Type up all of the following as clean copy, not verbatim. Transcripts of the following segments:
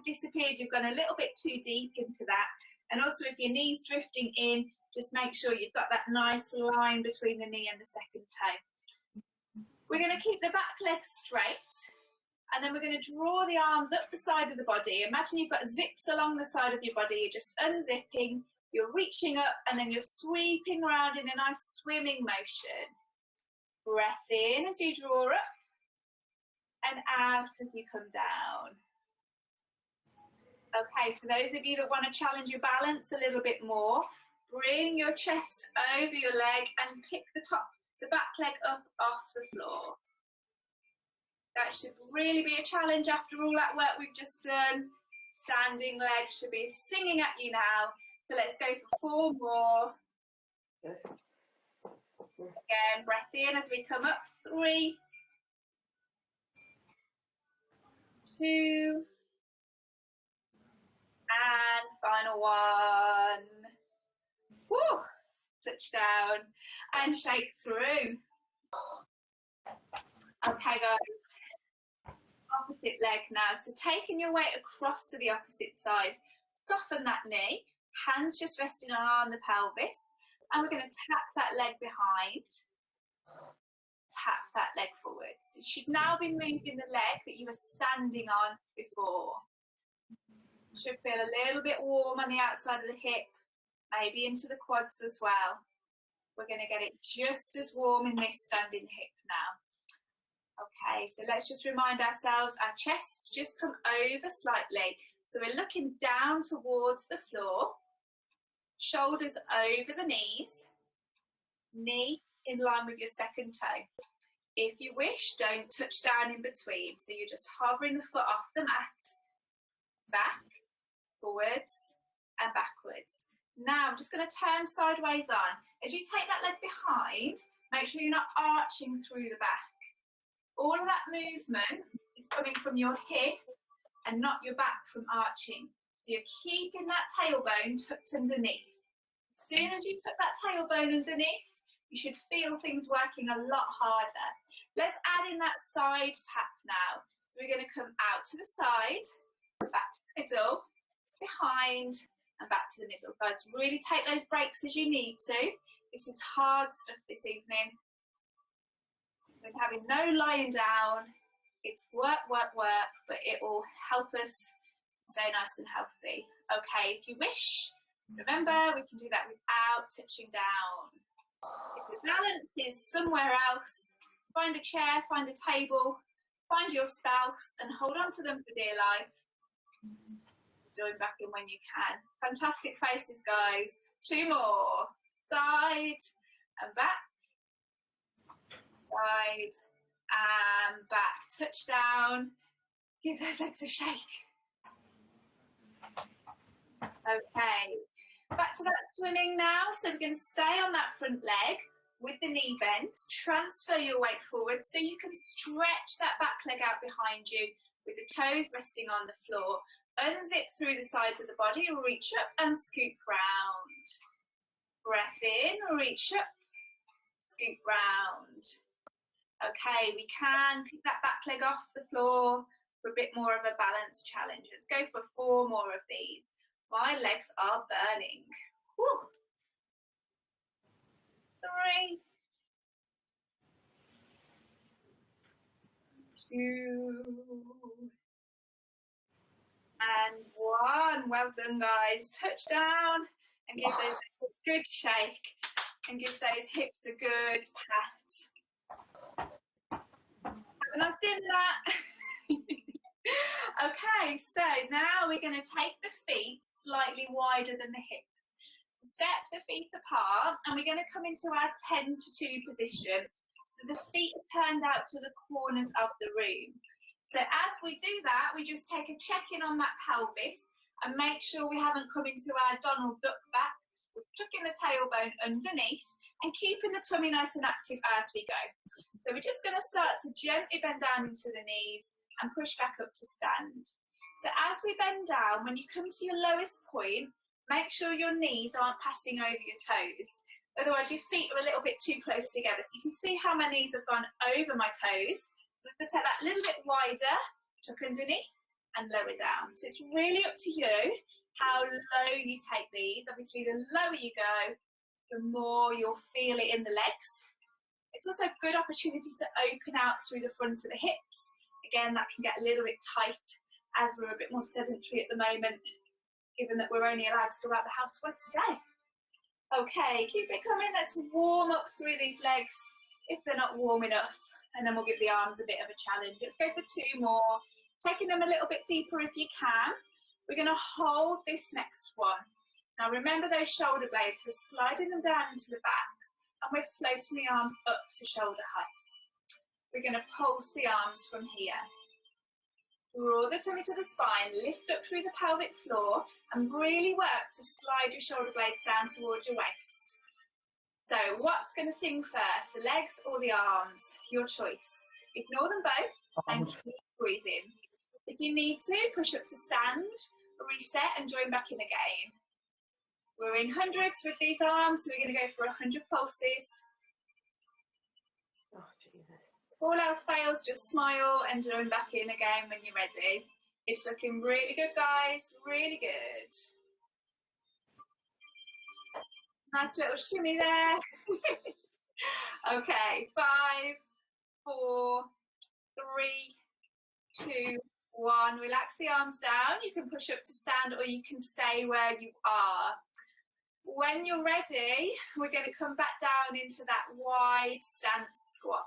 disappeared, you've gone a little bit too deep into that. And also if your knee's drifting in, just make sure you've got that nice line between the knee and the second toe. We're going to keep the back leg straight, and then we're going to draw the arms up the side of the body. Imagine you've got zips along the side of your body. You're just unzipping, you're reaching up, and then you're sweeping around in a nice swimming motion. Breath in as you draw up, and out as you come down. Okay, for those of you that want to challenge your balance a little bit more, bring your chest over your leg and pick the back leg up off the floor. That should really be a challenge after all that work we've just done. Standing leg should be singing at you now. So let's go for 4 more. Yes. Again, breath in as we come up. 3, 2, and final one. Woo! Touchdown and shake through. Okay, guys. Opposite leg now. So taking your weight across to the opposite side, soften that knee. Hands just resting on the pelvis. And we're going to tap that leg behind. Tap that leg forwards. You should now be moving the leg that you were standing on before. Should feel a little bit warm on the outside of the hip, maybe into the quads as well. We're going to get it just as warm in this standing hip now. Okay, so let's just remind ourselves our chests just come over slightly. So we're looking down towards the floor, shoulders over the knees, knee in line with your second toe. If you wish, don't touch down in between. So you're just hovering the foot off the mat, back, forwards and backwards. Now I'm just going to turn sideways on. As you take that leg behind, make sure you're not arching through the back. All of that movement is coming from your hip and not your back from arching. So you're keeping that tailbone tucked underneath. As soon as you tuck that tailbone underneath, you should feel things working a lot harder. Let's add in that side tap now. So we're going to come out to the side, back to the middle, behind, and back to the middle. Guys, really take those breaks as you need to. This is hard stuff this evening. We're having no lying down. It's work, work, work, but it will help us stay nice and healthy. Okay, if you wish, remember we can do that without touching down. If your balance is somewhere else, find a chair, find a table, find your spouse and hold on to them for dear life. Join back in when you can. Fantastic faces, guys. 2 more. Side and back. Side and back. Touchdown. Give those legs a shake. Okay. Back to that swimming now. So we're going to stay on that front leg with the knee bent. Transfer your weight forward so you can stretch that back leg out behind you with the toes resting on the floor. Unzip through the sides of the body, reach up and scoop round. Breath in, reach up, scoop round. Okay, we can pick that back leg off the floor for a bit more of a balance challenge. Let's go for 4 more of these. My legs are burning. Whew. 3, 2, and 1. Well done, guys. Touchdown and give those a good shake and give those hips a good pat. Have a nice dinner. Okay, so now we're going to take the feet slightly wider than the hips. So step the feet apart and we're going to come into our 10 to 2 position. So the feet are turned out to the corners of the room. So as we do that, we just take a check-in on that pelvis and make sure we haven't come into our Donald Duck back. We're tucking the tailbone underneath and keeping the tummy nice and active as we go. So we're just going to start to gently bend down into the knees and push back up to stand. So as we bend down, when you come to your lowest point, make sure your knees aren't passing over your toes. Otherwise your feet are a little bit too close together. So you can see how my knees have gone over my toes. I'm going to take that a little bit wider, tuck underneath and lower down. So it's really up to you how low you take these. Obviously, the lower you go, the more you'll feel it in the legs. It's also a good opportunity to open out through the front of the hips. Again, that can get a little bit tight as we're a bit more sedentary at the moment, given that we're only allowed to go out the house once a day. Okay, keep it coming. Let's warm up through these legs if they're not warm enough, and then we'll give the arms a bit of a challenge. Let's go for 2 more, taking them a little bit deeper if you can. We're going to hold this next one. Now remember those shoulder blades, we're sliding them down into the backs and we're floating the arms up to shoulder height. We're going to pulse the arms from here. Draw the tummy to the spine, lift up through the pelvic floor and really work to slide your shoulder blades down towards your waist. So what's going to sing first, the legs or the arms? Your choice. Ignore them both and keep breathing. If you need to, push up to stand, reset and join back in again. We're in hundreds with these arms, so we're going to go for 100 pulses. Oh, Jesus. If all else fails, just smile and join back in again when you're ready. It's looking really good, guys, really good. Nice little shimmy there. Okay, 5, 4, 3, 2, 1. Relax the arms down. You can push up to stand or you can stay where you are. When you're ready, we're going to come back down into that wide stance squat.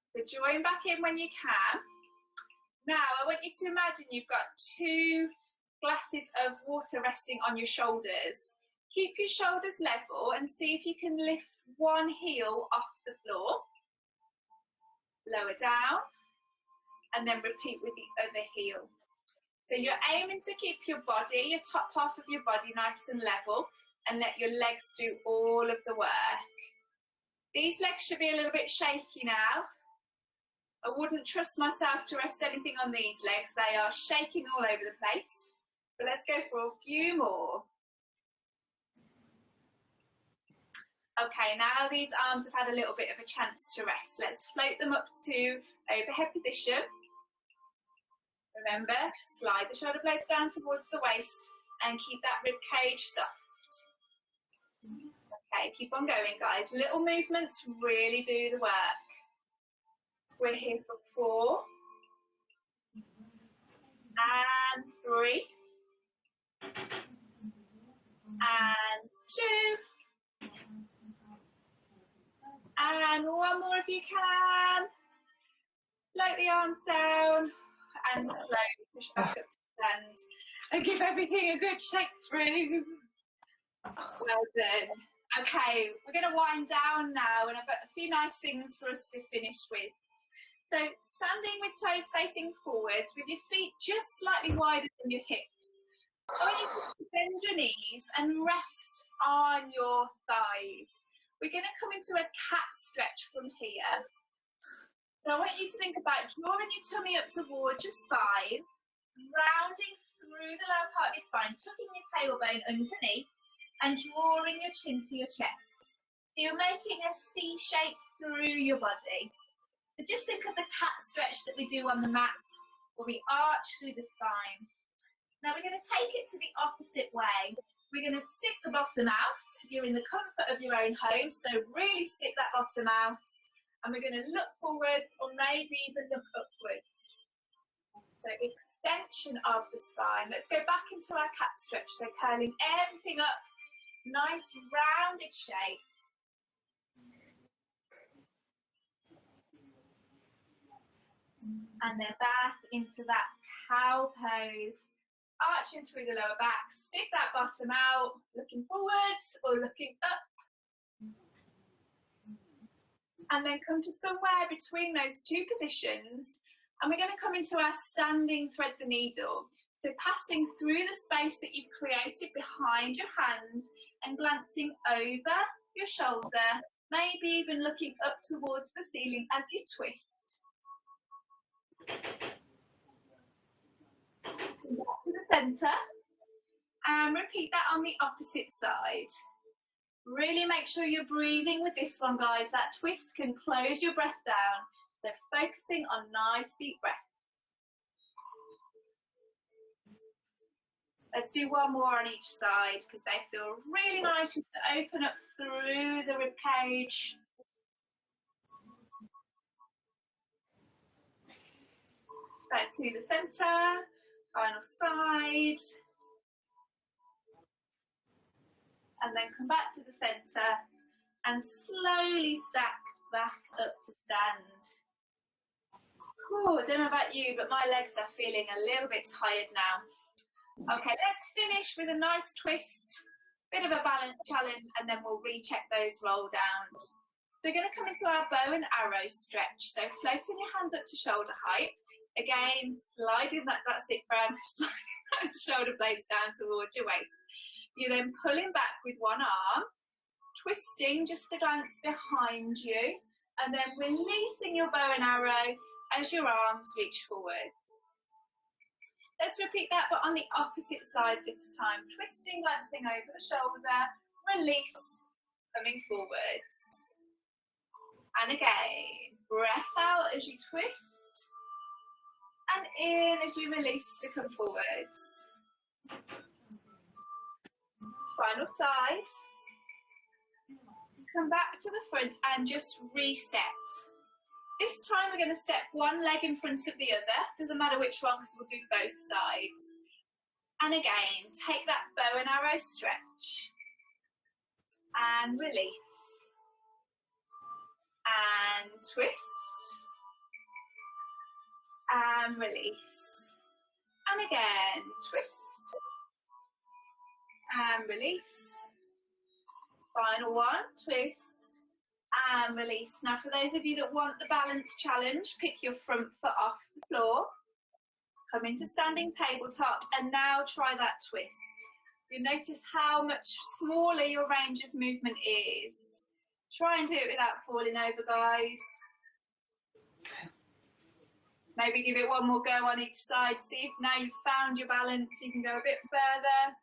So join back in when you can. Now, I want you to imagine you've got 2 glasses of water resting on your shoulders. Keep your shoulders level and see if you can lift one heel off the floor. Lower down and then repeat with the other heel. So you're aiming to keep your body, your top half of your body nice and level and let your legs do all of the work. These legs should be a little bit shaky now. I wouldn't trust myself to rest anything on these legs. They are shaking all over the place. But let's go for a few more. Okay, now these arms have had a little bit of a chance to rest. Let's float them up to overhead position. Remember, slide the shoulder blades down towards the waist and keep that rib cage soft. Okay, keep on going, guys. Little movements really do the work. We're here for 4 and 3 and 2 and 1 more if you can. Float the arms down and slowly push back up to stand and give everything a good shake through. Well done. Okay, we're going to wind down now and I've got a few nice things for us to finish with. So standing with toes facing forwards with your feet just slightly wider than your hips. I want you to bend your knees and rest on your thighs. We're going to come into a cat stretch from here. So I want you to think about drawing your tummy up towards your spine, rounding through the lower part of your spine, tucking your tailbone underneath and drawing your chin to your chest. So you're making a C shape through your body. So just think of the cat stretch that we do on the mat, where we arch through the spine. Now we're going to take it to the opposite way. We're going to stick the bottom out. You're in the comfort of your own home, so really stick that bottom out. And we're going to look forwards or maybe even look upwards. So extension of the spine. Let's go back into our cat stretch. So curling everything up, nice rounded shape. And then back into that cow pose, arching through the lower back. Stick that bottom out, looking forwards or looking up. And then come to somewhere between those 2 positions. And we're going to come into our standing thread the needle. So passing through the space that you've created behind your hands and glancing over your shoulder, maybe even looking up towards the ceiling as you twist. Come back to the centre and repeat that on the opposite side. Really make sure you're breathing with this one, guys. That twist can close your breath down. So focusing on nice deep breaths. Let's do one more on each side because they feel really nice just to open up through the rib cage. Back to the center, final side. And then come back to the center and slowly stack back up to stand. I don't know about you, but my legs are feeling a little bit tired now. Okay, let's finish with a nice twist, bit of a balance challenge, and then we'll recheck those roll downs. So we're going to come into our bow and arrow stretch. So floating your hands up to shoulder height. Again, sliding that's it, Fran, sliding those shoulder blades down towards your waist. You're then pulling back with one arm, twisting just to glance behind you, and then releasing your bow and arrow as your arms reach forwards. Let's repeat that, but on the opposite side this time. Twisting, glancing over the shoulder, release, coming forwards. And again, breath out as you twist, and in as you release to come forwards. Final side. Come back to the front and just reset. This time we're going to step one leg in front of the other. Doesn't matter which one because we'll do both sides. And again, take that bow and arrow stretch. And release. And twist. And release. And again, twist. And release. Final one, twist. And release. Now for those of you that want the balance challenge, pick your front foot off the floor, come into standing tabletop, and now try that twist. You notice how much smaller your range of movement is. Try and do it without falling over, guys. Maybe give it one more go on each side. See if now you've found your balance, you can go a bit further.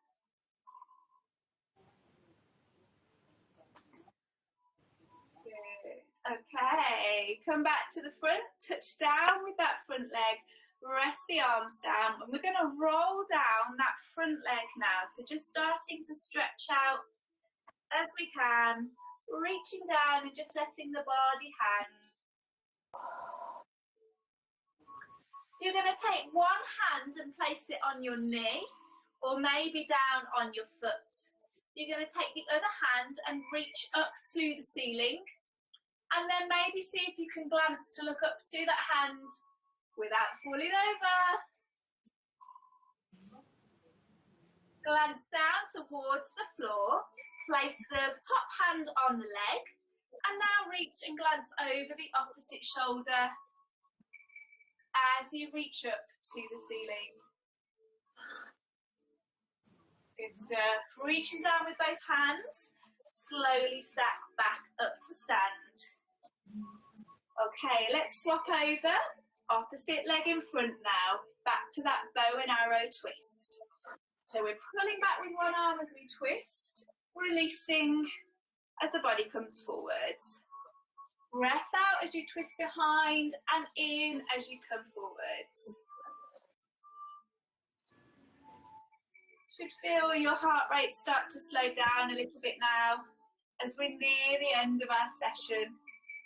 Okay, come back to the front, touch down with that front leg, rest the arms down, and we're going to roll down that front leg now. So just starting to stretch out as we can, reaching down and just letting the body hang. You're going to take one hand and place it on your knee, or maybe down on your foot. You're going to take the other hand and reach up to the ceiling. And then maybe see if you can glance to look up to that hand without falling over. Glance down towards the floor. Place the top hand on the leg. And now reach and glance over the opposite shoulder as you reach up to the ceiling. Good stuff. Reaching down with both hands. Slowly stack back up to stand. Okay, let's swap over. Opposite leg in front now. Back to that bow and arrow twist. So we're pulling back with one arm as we twist, releasing as the body comes forwards. Breath out as you twist behind and in as you come forwards. Should feel your heart rate start to slow down a little bit now as we're near the end of our session.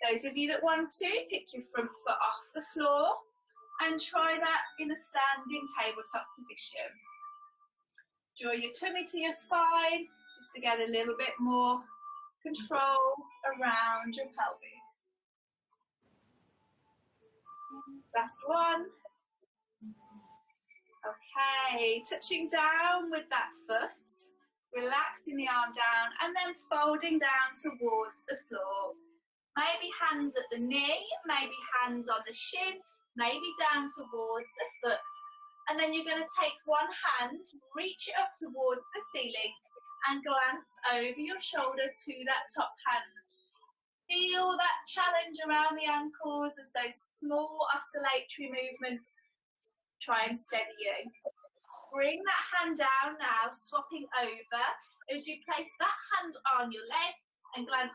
Those of you that want to, pick your front foot off the floor and try that in a standing tabletop position. Draw your tummy to your spine just to get a little bit more control around your pelvis. Last one. Okay, touching down with that foot, relaxing the arm down and then folding down towards the floor. Maybe hands at the knee, maybe hands on the shin, maybe down towards the foot. And then you're going to take one hand, reach it up towards the ceiling and glance over your shoulder to that top hand. Feel that challenge around the ankles as those small oscillatory movements try and steady you. Bring that hand down now, swapping over as you place that hand on your leg and glance